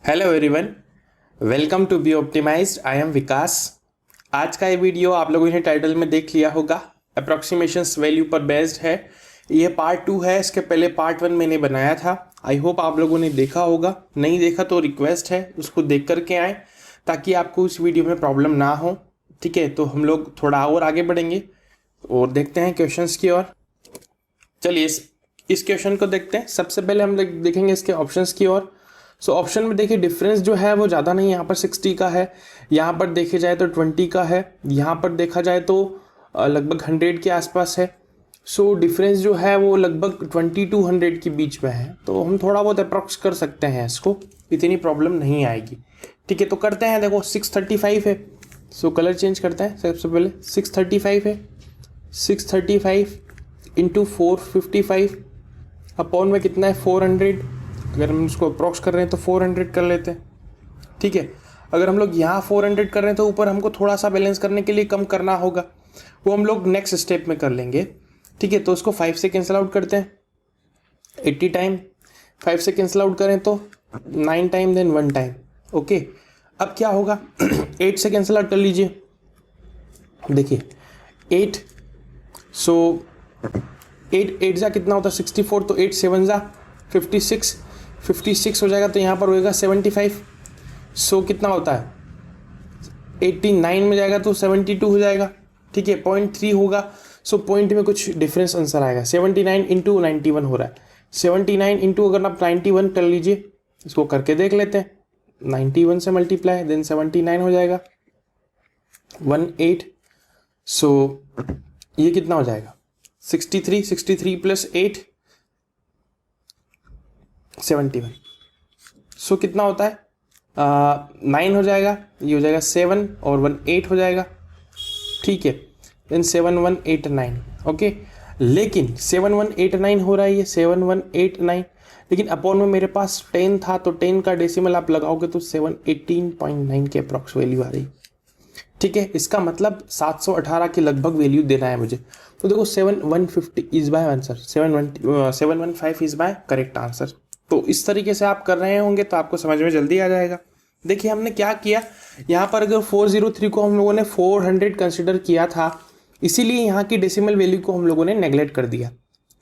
Hello everyone, welcome to be optimised. I am Vikas. आज का ये वीडियो आप लोगों ने टाइटल में देख लिया होगा, अप्रॉक्सीमेशंस वैल्यू पर बेस्ड है। ये पार्ट 2 है। इसके पहले पार्ट 1 मैंने बनाया था। आई होप आप लोगों ने देखा होगा। नहीं देखा तो रिक्वेस्ट है उसको देख करके आए ताकि आपको इस वीडियो में प्रॉब्लम ना हो। ठीक है, तो हम लोग थोड़ा और आगे बढ़ेंगे और देखते हैं क्वेश्चंस की ओर। चलिए इस क्वेश्चन को देखते हैं। सबसे पहले हम देखेंगे इसके ऑप्शंस की ओर। सो ऑप्शन में देखिए डिफरेंस जो है वो ज़्यादा नहीं है। यहाँ पर 60 का है, यहाँ पर देखे जाए तो 20 का है, यहाँ पर देखा जाए तो लगभग 100 के आसपास है। सो डिफरेंस जो है वो लगभग 20 to 100 के बीच में है। तो हम थोड़ा बहुत अप्रॉक्स कर सकते हैं, इसको इतनी प्रॉब्लम नहीं आएगी। ठीक है, तो करते हैं। देखो 635 है। सो कलर चेंज करते हैं। सबसे पहले 635 है। 635 इंटू 455 अपॉन में कितना है 400। अगर हम इसको अप्रॉक्स कर रहे हैं तो 400 कर लेते हैं। ठीक है, अगर हम लोग यहाँ 400 कर रहे हैं तो ऊपर हमको थोड़ा सा बैलेंस करने के लिए कम करना होगा, वो हम लोग नेक्स्ट स्टेप में कर लेंगे। ठीक है, तो उसको 5 से कैंसिल आउट करते हैं। 80 टाइम 5 से कैंसिल आउट करें तो 9 टाइम देन 1 टाइम। ओके, अब क्या होगा 8 से कैंसिल आउट कर लीजिए। देखिए 8, सो 8 जा कितना होता है 64, तो 8 7 जा 56 हो जाएगा। तो यहाँ पर होएगा 75। सो कितना होता है 89 में जाएगा तो 72 हो जाएगा। ठीक है, 0.3 होगा। सो पॉइंट में कुछ डिफरेंस आंसर आएगा। 79 इंटू 91 हो रहा है। 79 इंटू अगर आप 91 कर लीजिए, इसको करके देख लेते हैं। 91 से मल्टीप्लाई देन 79 हो जाएगा 18। सो ये कितना हो जाएगा 63 प्लस 8 71। सो कितना होता है 9 हो जाएगा। ये हो जाएगा 7 और 1 8 हो जाएगा। ठीक है, देन 7189। ओके, लेकिन 7189 हो रहा है, ये 7189, लेकिन अपॉन में मेरे पास 10 था तो 10 का डेसिमल आप लगाओगे तो 718.9 के अप्रॉक्स वैल्यू आ रही। ठीक है, इसका मतलब 718 के लगभग वैल्यू देना है मुझे। तो देखो 7150 is by answer, 715 is by correct answer. तो इस तरीके से आप कर रहे होंगे तो आपको समझ में जल्दी आ जाएगा। देखिए हमने क्या किया, यहाँ पर अगर 403 को हम लोगों ने 400 कंसिडर किया था, इसीलिए यहाँ की डेसिमल वैल्यू को हम लोगों ने नेग्लेक्ट कर दिया।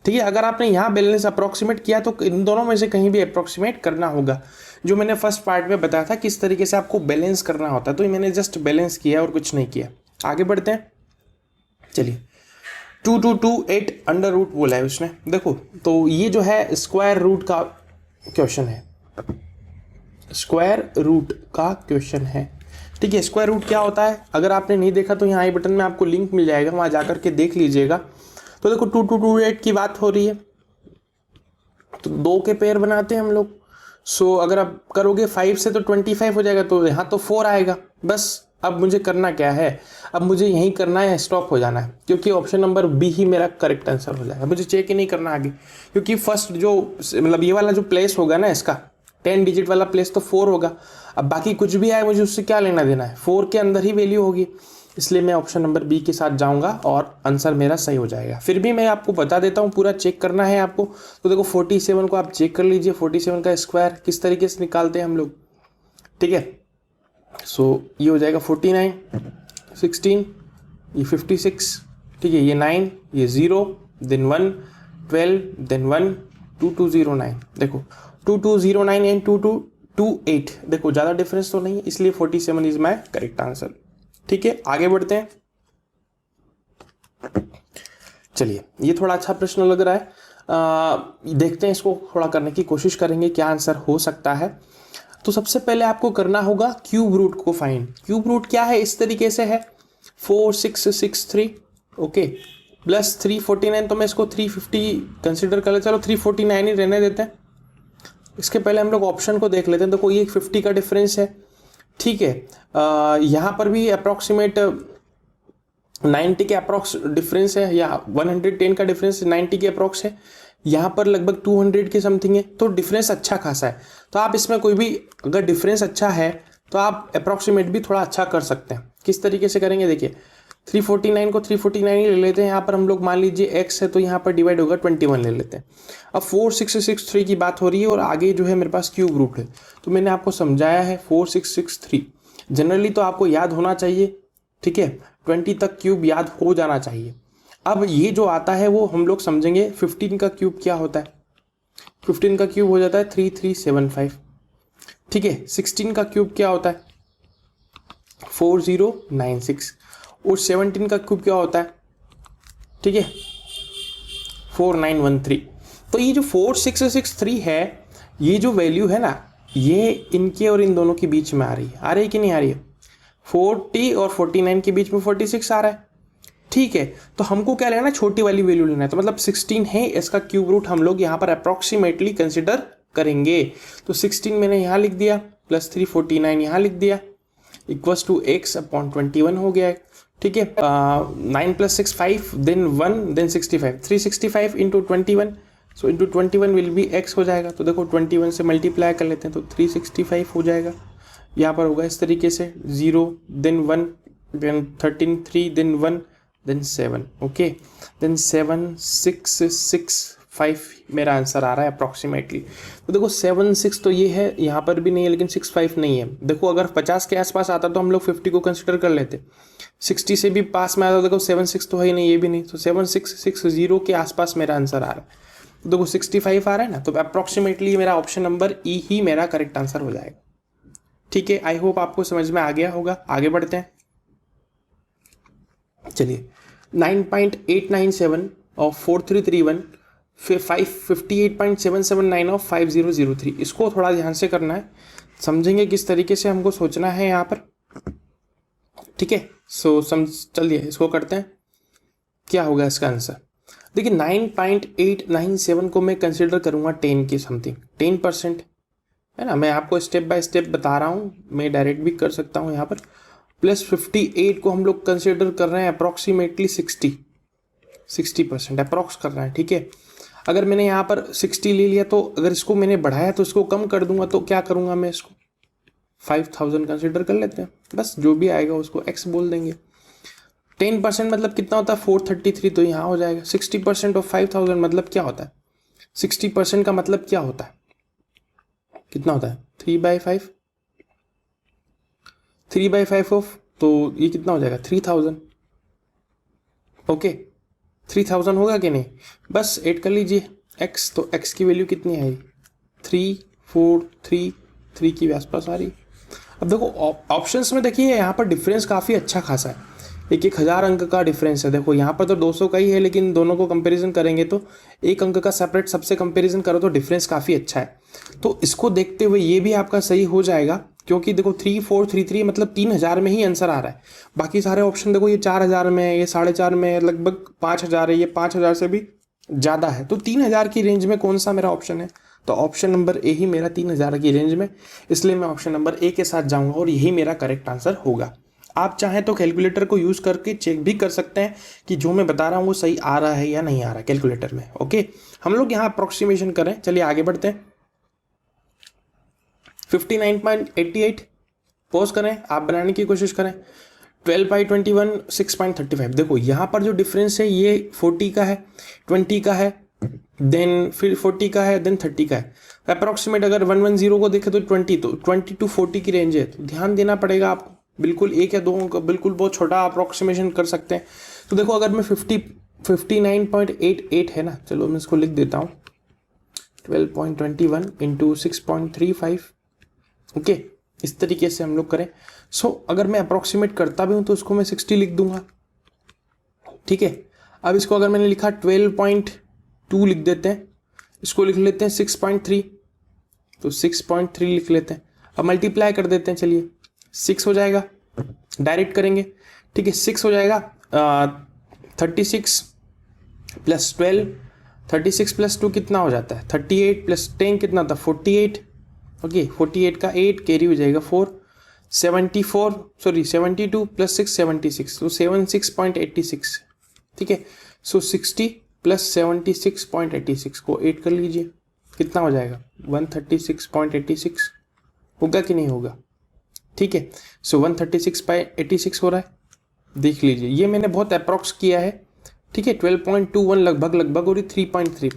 ठीक है, अगर आपने यहाँ बैलेंस अप्रॉक्सीमेट किया तो इन दोनों में से कहीं भी अप्रॉक्सीमेट करना होगा, जो मैंने फर्स्ट पार्ट में बताया था किस तरीके से आपको बैलेंस करना होता है। तो मैंने जस्ट बैलेंस किया और कुछ नहीं किया। आगे बढ़ते हैं। चलिए 2228 अंडर रूट बोला है उसने। देखो तो ये जो है स्क्वायर रूट का क्वेश्चन है, स्क्वायर रूट का क्वेश्चन है। ठीक है, स्क्वायर रूट क्या होता है अगर आपने नहीं देखा तो यहाँ आई बटन में आपको लिंक मिल जाएगा, वहाँ जाकर के देख लीजिएगा। तो देखो 2228 की बात हो रही है, तो 2 के पेयर बनाते हैं हम लोग। सो अगर आप करोगे 5 से तो 25 हो जाएगा, तो यहाँ तो 4 आएगा। बस अब मुझे करना क्या है, अब मुझे यहीं करना है, स्टॉप हो जाना है, क्योंकि ऑप्शन नंबर बी ही मेरा करेक्ट आंसर हो जाएगा। मुझे चेक ही नहीं करना आगे, क्योंकि फर्स्ट जो मतलब ये वाला जो प्लेस होगा ना, इसका 10 डिजिट वाला प्लेस तो 4 होगा। अब बाकी कुछ भी आए मुझे उससे क्या लेना देना है, 4 के अंदर ही वैल्यू होगी। इसलिए मैं ऑप्शन नंबर बी के साथ जाऊंगा और आंसर मेरा सही हो जाएगा। फिर भी मैं आपको बता देता हूँ, पूरा चेक करना है आपको। तो देखो 47 को आप चेक कर लीजिए, 47 का स्क्वायर किस तरीके से निकालते हैं हम लोग। ठीक है, सो ये हो जाएगा 49, 16, ये 56। ठीक है, ये 9, ये 0 देन 1, 12 देन 1, 2209। देखो 2209 एंड 2228, देखो ज़्यादा डिफरेंस तो नहीं है, इसलिए 47 इज माई करेक्ट आंसर। ठीक है, आगे बढ़ते हैं। चलिए ये थोड़ा अच्छा प्रश्न लग रहा है, देखते हैं, इसको थोड़ा करने की कोशिश करेंगे क्या आंसर हो सकता है। तो सबसे पहले आपको करना होगा क्यूब रूट को फाइंड। क्यूब रूट क्या है, इस तरीके से है 4663। ओके, प्लस 349, तो मैं इसको 350 कंसिडर कर ले। चलो 349 ही रहने देते हैं। इसके पहले हम लोग ऑप्शन को देख लेते हैं। देखो ये 50 का डिफरेंस है। ठीक है, यहाँ पर भी अप्रॉक्सीमेट 90 के अप्रॉक्स डिफरेंस है, या 110 का डिफरेंस 90 के अप्रॉक्स है। यहाँ पर लगभग 200 के समथिंग है, तो डिफरेंस अच्छा खासा है। तो आप इसमें कोई भी अगर डिफरेंस अच्छा है तो आप अप्रॉक्सीमेट भी थोड़ा अच्छा कर सकते हैं। किस तरीके से करेंगे देखिए, 349 को 349 ही ले लेते हैं। यहाँ पर हम लोग मान लीजिए x है तो यहाँ पर डिवाइड होगा 21 ले लेते हैं। अब 4663 की बात हो रही है और आगे जो है मेरे पास क्यूब रूट है, तो मैंने आपको समझाया है 4663 जनरली तो आपको याद होना चाहिए, ठीक है, 20 तक क्यूब याद हो जाना चाहिए। अब ये जो आता है वो हम लोग समझेंगे 15 का क्यूब क्या होता है। 15 का क्यूब हो जाता है 3375, ठीक है। 16 का क्यूब क्या होता है 4096 और 17 का क्यूब क्या होता है, ठीक है, 4913। तो ये जो 4663 है, ये जो वैल्यू है ना, ये इनके और इन दोनों के बीच में आ रही है कि नहीं आ रही है? 40 और 49 के बीच में 46 आ रहा है, ठीक है। तो हमको क्या लेना है, छोटी वाली वैल्यू लेना है, तो मतलब 16 है, इसका क्यूब रूट हम लोग यहाँ पर अप्रोक्सीमेटली कंसिडर करेंगे। तो 16 मैंने यहाँ लिख दिया प्लस 349 यहाँ लिख दिया इक्वल्स टू x अपॉन 21 हो गया है, ठीक है। 9 plus 6 5 then 1 then 65 365 into 21, so into 21 will be x हो जाएगा। तो देखो 21 से मल्टीप्लाई कर लेते हैं तो 365 हो जाएगा। यहाँ पर होगा इस तरीके से 0 then 1 then 13 3 then 1 then 7, okay, then 7 6 6 5 मेरा आंसर आ रहा है अप्रॉक्सीमेटली। तो देखो 7 6 तो ये है, यहाँ पर भी नहीं है, लेकिन 6 5 नहीं है। देखो अगर 50 के आसपास आता तो हम लोग 50 को कंसिडर कर लेते, 60 से भी पास में आता। देखो 7 6 तो है ही नहीं, ये भी नहीं, तो 7 6 6 0 के आसपास मेरा आंसर आ रहा है। तो देखो 65 आ रहा है ना, तो अप्रॉक्सीमेटली मेरा ऑप्शन नंबर ई ही मेरा करेक्ट आंसर हो जाएगा, ठीक है। आई होप आपको समझ में आ गया होगा। आगे बढ़ते हैं, चलिए 9.897 और 4331 फिर 58.779 और 5003, इसको थोड़ा ध्यान से करना है, समझेंगे किस तरीके से हमको सोचना है यहाँ पर, ठीक है। सो चलिए इसको करते हैं, क्या होगा इसका आंसर। देखिए 9.897 को मैं कंसिडर करूँगा 10 की समथिंग, 10% है ना। मैं आपको स्टेप बाय स्टेप बता रहा हूँ, मैं डायरेक्ट भी कर सकता हूँ यहाँ पर। प्लस 58 को हम लोग कंसिडर कर रहे हैं अप्रॉक्सीमेटली 60% अप्रॉक्स कर रहे हैं, ठीक है। अगर मैंने यहाँ पर 60 ले लिया तो अगर इसको मैंने बढ़ाया तो इसको कम कर दूंगा, तो क्या करूँगा मैं, इसको 5000 कंसिडर कर लेते हैं, बस जो भी आएगा उसको x बोल देंगे। 10% मतलब कितना होता है 433, तो यहाँ हो जाएगा। 60% ऑफ 5000 मतलब क्या होता है, 60% का मतलब क्या होता है, कितना होता है 3/5, 3/5 ऑफ, तो ये कितना हो जाएगा 3000, ओके 3000 होगा कि नहीं, बस ऐड कर लीजिए x, तो x की वैल्यू कितनी आएगी 3433 के आसपास आ रही। अब देखो ऑप्शंस में देखिए यहाँ पर डिफरेंस काफ़ी अच्छा खासा है, 1000 अंक का डिफरेंस है। देखो यहाँ पर तो 200 का ही है, लेकिन दोनों को कंपैरिजन करेंगे तो 1 अंक का सेपरेट सबसे कंपैरिजन करो तो डिफरेंस काफ़ी अच्छा है। तो इसको देखते हुए ये भी आपका सही हो जाएगा, क्योंकि देखो 3433 मतलब 3000 में ही आंसर आ रहा है। बाकी सारे ऑप्शन देखो ये 4000 में है, ये 4.5 में है, लगभग 5000 है, ये 5000 से भी ज़्यादा है। तो 3000 की रेंज में कौन सा मेरा ऑप्शन है, तो ऑप्शन नंबर ए ही मेरा 3000 की रेंज में, इसलिए मैं ऑप्शन नंबर ए के साथ जाऊंगा और यही मेरा करेक्ट आंसर होगा। आप चाहें तो कैलकुलेटर को यूज़ करके चेक भी कर सकते हैं कि जो मैं बता रहा हूँ वो सही आ रहा है या नहीं आ रहा है कैलकुलेटर में, ओके। हम लोग यहाँ अप्रोक्सीमेशन करें, चलिए आगे बढ़ते हैं। 59.88 पॉज करें, आप बनाने की कोशिश करें। 12/21 6.35, देखो यहाँ पर जो डिफरेंस है ये 40 का है, 20 का है, देन फिर 40 का है, देन 30 का है। अप्रॉक्सीमेट अगर 110 को देखें तो 20, तो 20 to 40 की रेंज है, तो ध्यान देना पड़ेगा आपको। बिल्कुल 1 या 2 का बिल्कुल बहुत छोटा अप्रॉक्सीमेशन कर सकते हैं। तो देखो अगर मैं 59.88 है ना, चलो मैं इसको लिख देता हूँ 12.21 इंटू 6.35, ओके, इस तरीके से हम लोग करें। सो अगर मैं अप्रॉक्सीमेट करता भी हूँ तो उसको मैं 60 लिख दूंगा, ठीक है। अब इसको अगर मैंने लिखा 12.2 लिख देते हैं, इसको लिख लेते हैं 6.3, तो 6.3 लिख लेते हैं। अब मल्टीप्लाई कर देते हैं, चलिए 6 हो जाएगा, डायरेक्ट करेंगे, ठीक है। 6 हो जाएगा 36 प्लस 12, 36 प्लस 2 कितना हो जाता है 38 प्लस 10 कितना था 48, ओके 48 का 8 कैरी हो जाएगा 4, 72 प्लस 6 76, तो 76.86, ठीक है। सो 60 प्लस 76.86 को 8 कर लीजिए, कितना हो जाएगा 136.86, होगा कि नहीं होगा, ठीक है। सो 136/86 हो रहा है, देख लीजिए ये मैंने बहुत अप्रॉक्स किया है, ठीक है, 12.21 लगभग और ये 3.3।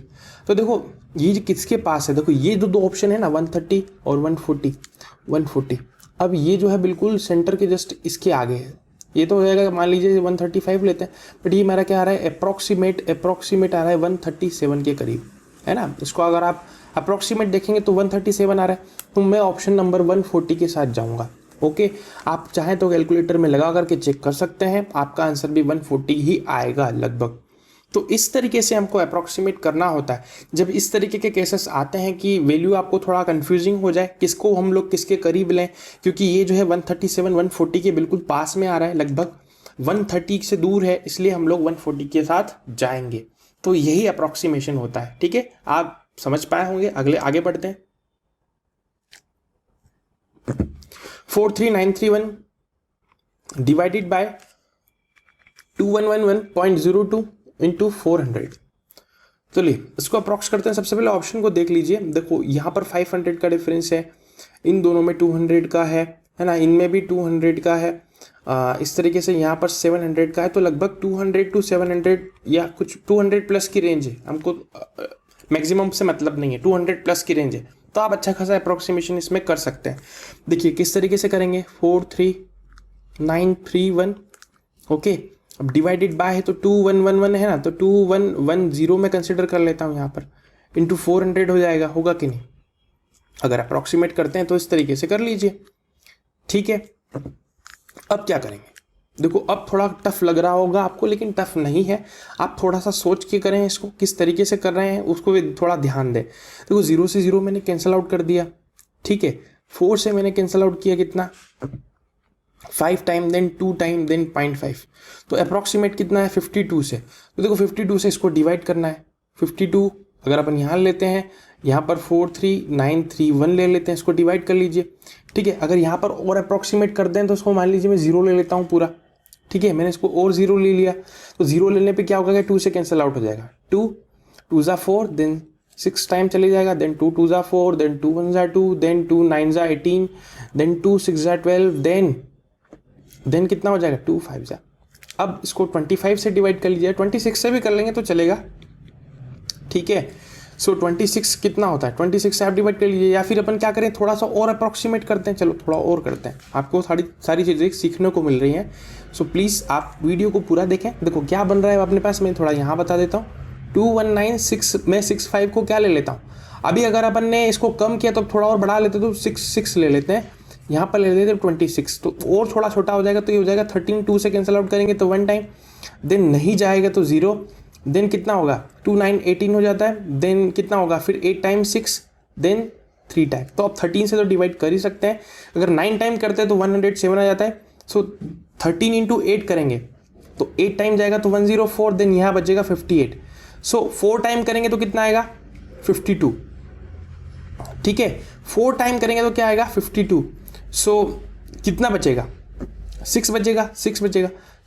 तो देखो ये किसके पास है, देखो ये जो दो ऑप्शन है ना 130 और 140। अब ये जो है बिल्कुल सेंटर के जस्ट इसके आगे है, ये तो हो जाएगा मान लीजिए 135 लेते हैं, बट ये मेरा क्या आ रहा है अप्रोक्सीमेट आ रहा है 137 के करीब, है ना। इसको अगर आप अप्रोक्सीमेट देखेंगे तो 137 आ रहा है, तो मैं ऑप्शन नंबर 140 के साथ जाऊंगा। ओके, आप चाहें तो कैलकुलेटर में लगा करके चेक कर सकते हैं, आपका आंसर भी 140 ही आएगा लगभग। तो इस तरीके से हमको अप्रोक्सीमेट करना होता है। जब इस तरीके के केसेस आते हैं कि वैल्यू आपको थोड़ा कंफ्यूजिंग हो जाए, किसको हम लोग किसके करीब लें, क्योंकि ये जो है 137 140 के बिल्कुल पास में आ रहा है, लगभग 130 से दूर है, इसलिए हम लोग 140 के साथ जाएंगे। तो यही अप्रोक्सीमेशन होता है, ठीक है, आप समझ पाए होंगे। आगे बढ़ते हैं। 43931 डिवाइडेड बाय 2111.02 इंटू 400। चलिए इसको अप्रॉक्स करते हैं। सबसे पहले ऑप्शन को देख लीजिए, देखो यहाँ पर 500 का डिफरेंस है, इन दोनों में 200 का है ना, इनमें भी 200 का है, इस तरीके से यहाँ पर 700 का है, तो लगभग 200 to 700 या कुछ 200 प्लस की रेंज है, हमको मैक्सिमम से मतलब नहीं है, 200 प्लस की रेंज है, तो आप अच्छा खासा अप्रोक्सीमेशन इसमें कर सकते हैं। देखिए किस तरीके से करेंगे, 43931, ओके, अब डिवाइडेड बाय है तो 2111 है ना, तो 2110 में कंसिडर कर लेता हूँ यहाँ पर, इंटू 400 हो जाएगा, होगा कि नहीं। अगर अप्रोक्सीमेट करते हैं तो इस तरीके से कर लीजिए, ठीक है। अब क्या करेंगे, देखो अब थोड़ा टफ लग रहा होगा आपको, लेकिन टफ नहीं है, आप थोड़ा सा सोच के करें इसको, किस तरीके से कर रहे हैं उसको भी थोड़ा ध्यान दें। देखो 0 से 0 मैंने कैंसिल आउट कर दिया, ठीक है, 4 से मैंने कैंसिल आउट किया कितना, 5 टाइम, देन 2 टाइम, देन 0.5, तो अप्रॉक्सीमेट कितना है 52 से। तो देखो 52 से इसको डिवाइड करना है, 52 अगर अपन यहाँ लेते हैं, यहाँ पर 43931 ले लेते हैं, इसको डिवाइड कर लीजिए, ठीक है। अगर यहाँ पर और अप्रॉक्सीमेट कर दें तो इसको मान लीजिए मैं 0 ले लेता हूँ पूरा, ठीक है, मैंने इसको और 0 ले लिया, तो 0 लेने पे क्या होगा, 2 से कैंसिल आउट हो जाएगा, 2 2 ज़ा 4, देन 6 टाइम चले जाएगा, देन 2 2 ज़ा 4, देन 2 1 ज़ा 2, देन 2 9 ज़ा 18, देन 2 6 ज़ा 12, देन कितना हो जाएगा 2 5 ज़ा। अब इसको 25 से डिवाइड कर लीजिए, 26 से भी कर लेंगे तो चलेगा, ठीक है। सो 26 कितना होता है, 26 से आप डिवाइड कर लीजिए, या फिर अपन क्या करें, थोड़ा सा और अप्रॉक्सीमेट करते हैं, चलो थोड़ा और करते हैं, आपको सारी चीज़ें सीखने को मिल रही हैं। सो प्लीज़ आप वीडियो को पूरा देखें। देखो क्या बन रहा है अपने पास, मैं थोड़ा यहाँ बता देता हूँ। 2196 में 65 को क्या ले लेता हूँ, अभी अगर अपन ने इसको कम किया तो थोड़ा और बढ़ा लेते तो 6 ले लेते हैं, यहाँ पर ले लेते 26, तो और थोड़ा छोटा हो जाएगा, तो ये हो जाएगा 13, 2 से कैंसिल आउट करेंगे तो 1 टाइम, देन नहीं जाएगा तो 0, देन कितना होगा 2 9 18 हो जाता है, देन कितना होगा फिर 8 टाइम 6, देन 3 टाइम, तो आप 13 से तो डिवाइड कर ही सकते हैं। अगर 9 टाइम करते हैं तो 107 आ जाता है, सो 13 इंटू 8 करेंगे तो 8 टाइम जाएगा तो 104, देन यहाँ बचेगा 58, सो 4 टाइम करेंगे तो कितना आएगा 52, ठीक है, 4 टाइम करेंगे तो क्या आएगा 52, सो कितना बचेगा 6 बचेगा,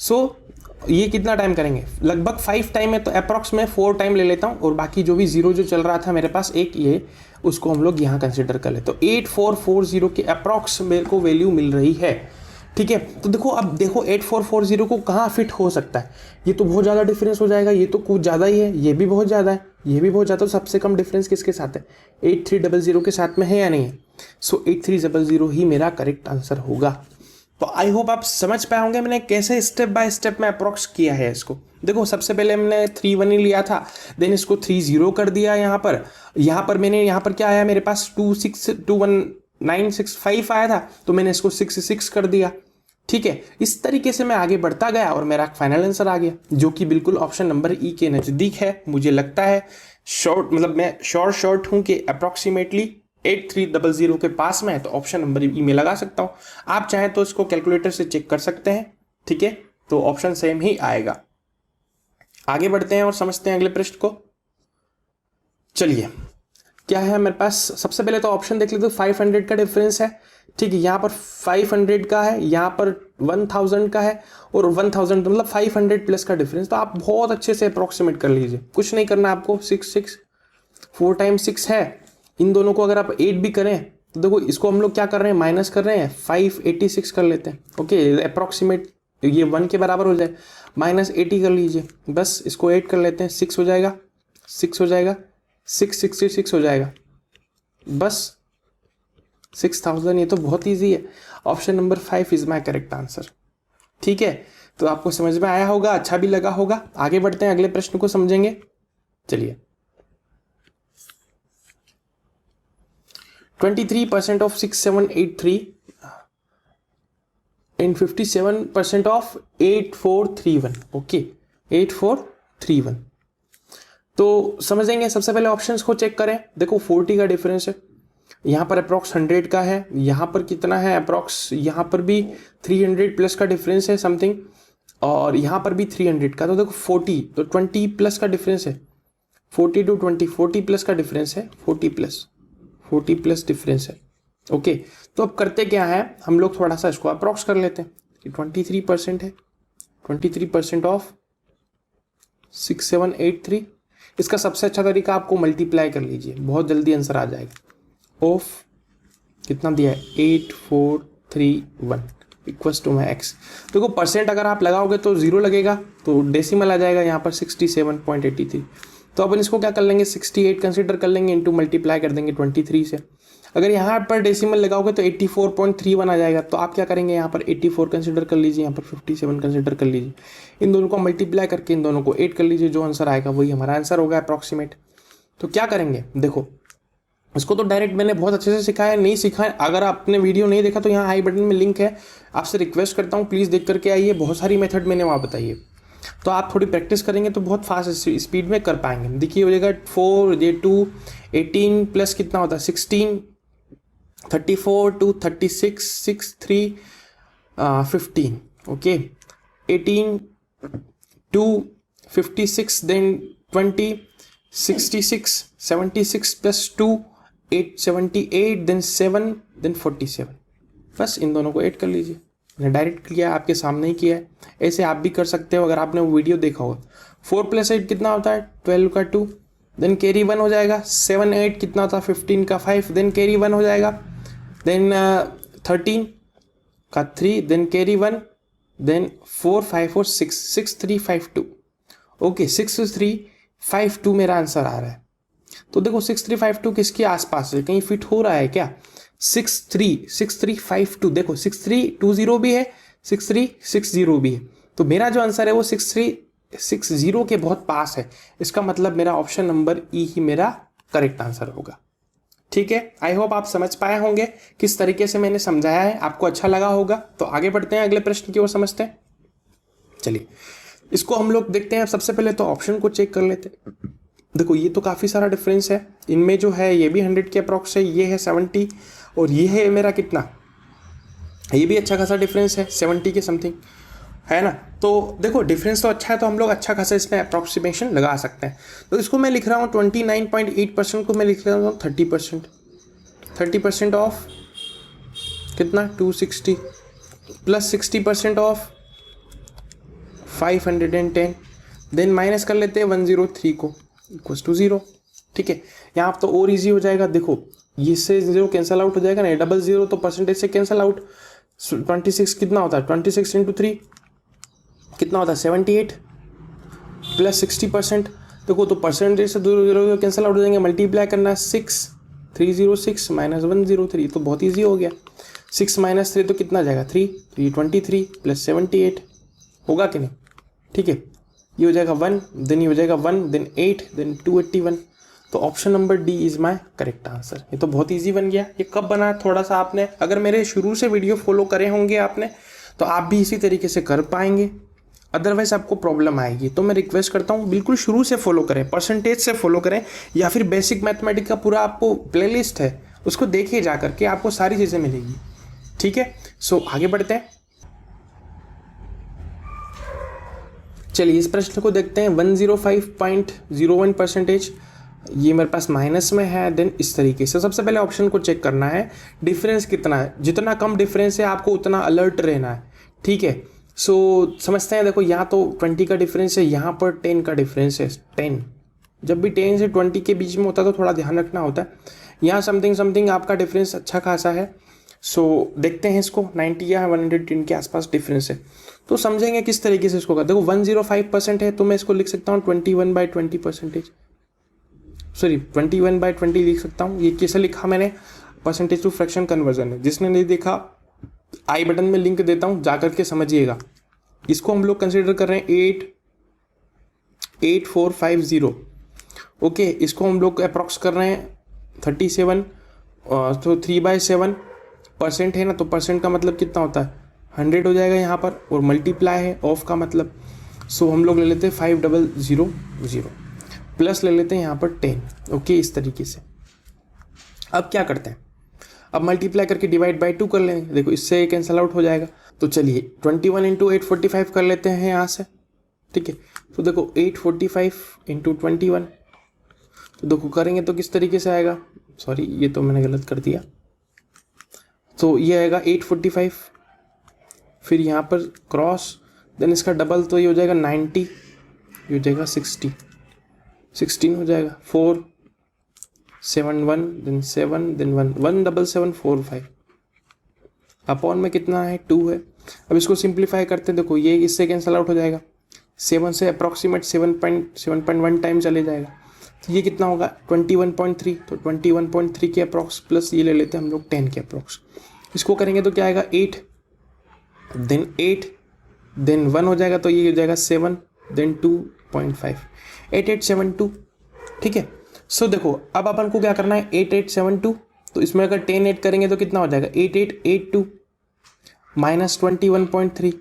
सो ये कितना टाइम करेंगे, लगभग 5 टाइम है, तो अप्रॉक्स में 4 टाइम ले लेता हूँ, और बाकी जो भी 0 जो चल रहा था मेरे पास एक ये, उसको हम लोग यहाँ कंसिडर कर लेते, तो 8440 के अप्रॉक्स मेरे को वैल्यू मिल रही है, ठीक है। तो देखो अब देखो 8440 को कहाँ फिट हो सकता है, ये तो बहुत ज़्यादा डिफरेंस हो जाएगा, ये तो कुछ ज़्यादा ही है, ये भी बहुत ज़्यादा है, ये भी बहुत ज़्यादा, तो सबसे कम डिफरेंस किसके साथ है, 8300 के साथ में है या नहीं है, सो 8300 ही मेरा करेक्ट आंसर होगा। तो आई होप आप समझ पाए होंगे मैंने कैसे स्टेप बाय स्टेप में अप्रॉक्स किया है इसको। देखो सबसे पहले हमने 3 1 ही लिया था, देन इसको 3 0 कर दिया, यहाँ पर मैंने यहाँ पर क्या आया मेरे पास 21965 आया था, तो मैंने इसको 6 कर दिया, ठीक है। इस तरीके से मैं आगे बढ़ता गया और मेरा फाइनल आंसर आ गया, जो कि बिल्कुल ऑप्शन नंबर ई के नज़दीक है। मुझे लगता है शॉर्ट मतलब मैं शॉर्ट हूँ कि अप्रॉक्सीमेटली 8300 के पास में है, तो ऑप्शन नंबर ई में लगा सकता हूँ। आप चाहें तो इसको कैलकुलेटर से चेक कर सकते हैं, ठीक है, तो ऑप्शन सेम ही आएगा। आगे बढ़ते हैं और समझते हैं अगले पृष्ठ को। चलिए क्या है मेरे पास, सबसे पहले तो ऑप्शन देख लेते, 500 का डिफरेंस है, ठीक है, यहाँ पर 500 का है, यहाँ पर 1000 का है, और 1000 मतलब 500 प्लस का डिफरेंस, तो आप बहुत अच्छे से अप्रोक्सीमेट कर लीजिए, कुछ नहीं करना आपको। 6 4 टाइम्स 6 है, इन दोनों को अगर आप 8 भी करें तो देखो इसको हम लोग क्या कर रहे हैं, माइनस कर रहे हैं, 586 कर लेते हैं, ओके, अप्रोक्सीमेट ये 1 के बराबर हो जाए, -80 कर लीजिए, बस इसको 8 कर लेते हैं, 6 हो जाएगा, 6 हो जाएगा, 666 हो जाएगा, बस 6000। ये तो बहुत ईजी है। Option number 5 is my correct answer. ठीक है, तो आपको समझ में आया होगा, अच्छा भी लगा होगा। आगे बढ़ते हैं, अगले प्रश्न को समझेंगे। चलिए, 23% ऑफ 6783 and 57% ऑफ 8431। ओके, 8431। तो समझेंगे, सबसे पहले ऑप्शंस को चेक करें। देखो 40 का डिफरेंस है, यहाँ पर अप्रॉक्स 100 का है, यहाँ पर कितना है अप्रॉक्स, यहाँ पर भी 300 प्लस का डिफरेंस है समथिंग, और यहाँ पर भी 300 का। तो देखो 40, तो 20 प्लस का डिफरेंस है, 40 to 20, 40 प्लस का डिफरेंस है, 40 प्लस डिफरेंस है। ओके, तो अब करते क्या है, हम लोग थोड़ा सा इसको अप्रॉक्स कर लेते हैं कि 23% है, 23% ऑफ 6783। इसका सबसे अच्छा तरीका, आपको मल्टीप्लाई कर लीजिए, बहुत जल्दी आंसर आ जाएगा। ऑफ कितना दिया है, 8431 इक्वल्स टू माई एक्स। देखो परसेंट अगर आप लगाओगे तो 0 लगेगा, तो डेसिमल आ जाएगा यहाँ पर 67.83। तो अपन इसको क्या कर लेंगे, 68 कंसिडर कर लेंगे, इंटू मल्टीप्लाई कर देंगे 23 से। अगर यहाँ पर डेसिमल लगाओगे तो 84.31 आ जाएगा। तो आप क्या करेंगे, यहाँ पर 84 कंसिडर कर लीजिए, यहाँ पर 57 कंसिडर कर लीजिए, इन दोनों को मल्टीप्लाई करके इन दोनों को 8 कर लीजिए, जो आंसर आएगा वही हमारा आंसर होगा अप्रॉक्सीमेट। तो क्या करेंगे, देखो इसको तो डायरेक्ट मैंने बहुत अच्छे से सिखाया, नहीं सिखाया, अगर आपने वीडियो नहीं देखा तो यहाँ आई बटन में लिंक है, आपसे रिक्वेस्ट करता हूँ प्लीज़ देख करके आइए, बहुत सारी मेथड मैंने वहाँ बताई है। तो आप थोड़ी प्रैक्टिस करेंगे तो बहुत फास्ट स्पीड में कर पाएंगे। देखिए हो जाएगा 4 J2 18 प्लस कितना होता है 16, 34 2 36 6 3 15। Okay, 18 2 56 then 20 66 76 plus 2 8 78 then 7 then 47। बस इन दोनों को ऐड कर लीजिए, मैंने डायरेक्ट किया, आपके सामने ही किया है। ऐसे आप भी कर सकते हो अगर आपने वो वीडियो देखा हो। 4 + 8 कितना होता है 12 का 2, देन कैरी 1 हो जाएगा। 7 8 कितना होता है 15 का 5, देन कैरी 1 हो जाएगा। देन 13 का 3, देन कैरी 1, देन 4 5 और 6 6 3 5 2। ओके, 6 3 5 2 मेरा आंसर आ रहा है। तो देखो 6 3 5 2 किसके आसपास है, कहीं फिट हो रहा है क्या? 6 3 5 2, देखो 6 3 2 0 भी है, 6 3 6 0 भी है। तो मेरा जो आंसर है वो 6 3 6 0 के बहुत पास है। इसका मतलब मेरा ऑप्शन नंबर ई ही मेरा करेक्ट आंसर होगा। ठीक है, आई होप आप समझ पाए होंगे किस तरीके से मैंने समझाया है, आपको अच्छा लगा होगा। तो आगे बढ़ते हैं, अगले प्रश्न की ओर समझते हैं। चलिए इसको हम लोग देखते हैं। सबसे पहले तो ऑप्शन को चेक कर लेते हैं। देखो ये तो काफ़ी सारा डिफरेंस है, इनमें जो है ये भी 100 के अप्रॉक्स है, ये है 70 और ये है मेरा कितना, ये भी अच्छा खासा डिफरेंस है 70 के समथिंग, है ना। तो देखो डिफरेंस तो अच्छा है, तो हम लोग अच्छा खासा इसमें अप्रॉक्सीमेशन लगा सकते हैं। तो इसको मैं लिख रहा हूँ 29.8% को मैं लिख रहा हूँ 30%। 30% ऑफ कितना 260 प्लस 60% ऑफ 510, देन माइनस कर लेते हैं 103 को इक्वल्स टू 0। ठीक है, यहाँ तो और इजी हो जाएगा। देखो ये से 0 कैंसिल आउट हो जाएगा ना, डबल 0 तो परसेंटेज से कैंसिल आउट। 26 कितना होता है 26 × 3 कितना होता है 78 प्लस 60%। देखो तो परसेंटेज से 0 कैंसिल आउट हो जाएंगे, मल्टीप्लाई करना है 6 306 माइनस 103, तो बहुत ईजी हो गया। 6 - 3 तो कितना जाएगा 3 23 प्लस 78 होगा कि नहीं। ठीक है, ये हो जाएगा 1, देन ये हो जाएगा 1, देन 8, देन 281। तो option number D is my correct answer. ये तो बहुत इजी बन गया। ये कब बना, थोड़ा सा आपने अगर मेरे शुरू से वीडियो फॉलो करे होंगे आपने, तो आप भी इसी तरीके से कर पाएंगे, अदरवाइज आपको प्रॉब्लम आएगी। तो मैं रिक्वेस्ट करता हूँ बिल्कुल शुरू से फॉलो करें, परसेंटेज से फॉलो करें, या फिर बेसिक मैथमेटिक्स का पूरा आपको प्लेलिस्ट है उसको देखिए जा करके, आपको सारी चीज़ें मिलेगी। ठीक है, सो आगे बढ़ते हैं। चलिए इस प्रश्न को देखते हैं। 105.01%, ये मेरे पास माइनस में है। देन इस तरीके से सबसे पहले ऑप्शन को चेक करना है, डिफरेंस कितना है। जितना कम डिफरेंस है आपको उतना अलर्ट रहना है। ठीक है, सो समझते हैं। देखो यहाँ तो 20 का डिफरेंस है, यहाँ पर 10 का डिफरेंस है। 10 जब भी 10 से 20 के बीच में होता है तो थोड़ा ध्यान रखना होता है। यहाँ समथिंग आपका डिफरेंस अच्छा खासा है। सो देखते हैं इसको 90 या 110 के आसपास डिफरेंस है, तो समझेंगे किस तरीके से इसको कर। देखो 105% है तो मैं इसको लिख सकता हूँ 21/20%, सॉरी 21/20 लिख सकता हूँ। ये कैसे लिखा मैंने, परसेंटेज टू फ्रैक्शन कन्वर्जन है। जिसने नहीं देखा आई बटन में लिंक देता हूँ, जाकर के समझिएगा। इसको हम लोग कंसिडर कर रहे हैं 8450, ओके। इसको हम लोग अप्रॉक्स कर रहे हैं 37, तो 3/7% है ना, तो परसेंट का मतलब कितना होता है 100 हो जाएगा यहाँ पर, और मल्टीप्लाई है ऑफ का मतलब, सो हम लोग ले लेते हैं 5000 प्लस ले लेते हैं यहाँ पर 10, ओके। इस तरीके से अब क्या करते हैं, अब मल्टीप्लाई करके डिवाइड बाय 2 कर लेंगे। देखो इससे कैंसल आउट हो जाएगा, तो चलिए 21 × 845 कर लेते हैं यहाँ से, ठीक है। तो देखो 845 × 21, तो देखो करेंगे तो किस तरीके से आएगा, सॉरी ये तो मैंने गलत कर दिया। तो ये आएगा 845, फिर यहाँ पर क्रॉस, देन इसका डबल, तो ये हो जाएगा 90, ये हो जाएगा 16 हो जाएगा, 4 7 1 देन 7 देन 1 17745 अपॉन में कितना है 2 है। अब इसको सिंप्लीफाई करते हैं, देखो ये इससे कैंसल आउट हो जाएगा, 7 से अप्रॉक्सीमेट 7.1 टाइम चले जाएगा, तो ये कितना होगा 21.3, तो 21.3 के अप्रॉक्स प्लस ये ले लेते हैं हम लोग 10 के अप्रॉक्स। इसको करेंगे तो क्या आएगा 8 देन 1 हो जाएगा, तो ये हो जाएगा 7 देन 2.5 8872, ठीक है। सो देखो अब अपन को क्या करना है 8872, तो इसमें अगर 10 ऐड करेंगे तो कितना हो जाएगा 8882 माइनस 21.3,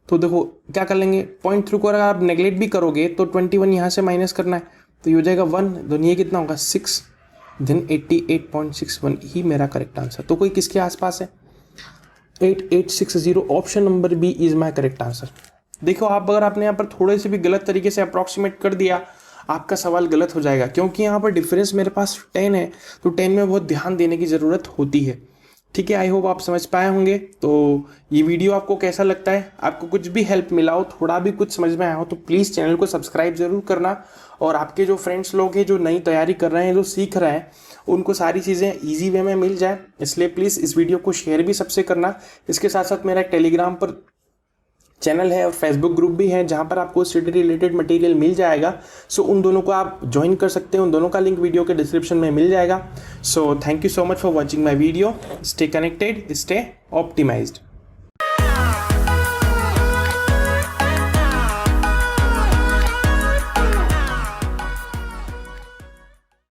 तो देखो क्या कर लेंगे 0.3 को अगर आप नेगलेक्ट भी करोगे तो 21 यहाँ से माइनस करना है, तो ये हो जाएगा 1, तो ये कितना होगा 6 देन 88.61 ही मेरा करेक्ट आंसर। तो कोई किसके आसपास है 8860, option number B is my correct answer. देखो आप अगर आपने यहाँ पर थोड़े से भी गलत तरीके से अप्रॉक्सीमेट कर दिया, आपका सवाल गलत हो जाएगा, क्योंकि यहाँ पर डिफरेंस मेरे पास 10 है, तो 10 में बहुत ध्यान देने की ज़रूरत होती है, ठीक है। आई होप आप समझ पाए होंगे। तो ये वीडियो आपको कैसा लगता है, आपको कुछ भी हेल्प मिला हो, थोड़ा भी कुछ समझ में आया हो, तो प्लीज़ चैनल को सब्सक्राइब जरूर करना। और आपके जो फ्रेंड्स लोग हैं जो नई तैयारी कर रहे हैं, जो सीख रहे हैं, उनको सारी चीज़ें ईजी वे में मिल जाए, इसलिए प्लीज़ इस वीडियो को शेयर भी सबसे करना। इसके साथ साथ मेरा एक टेलीग्राम पर चैनल है और फेसबुक ग्रुप भी है, जहां पर आपको स्टडी रिलेटेड मटेरियल मिल जाएगा। सो उन दोनों को आप ज्वाइन कर सकते हैं, उन दोनों का लिंक वीडियो के डिस्क्रिप्शन में मिल जाएगा। So thank you so much for watching my video. Stay connected, stay optimised.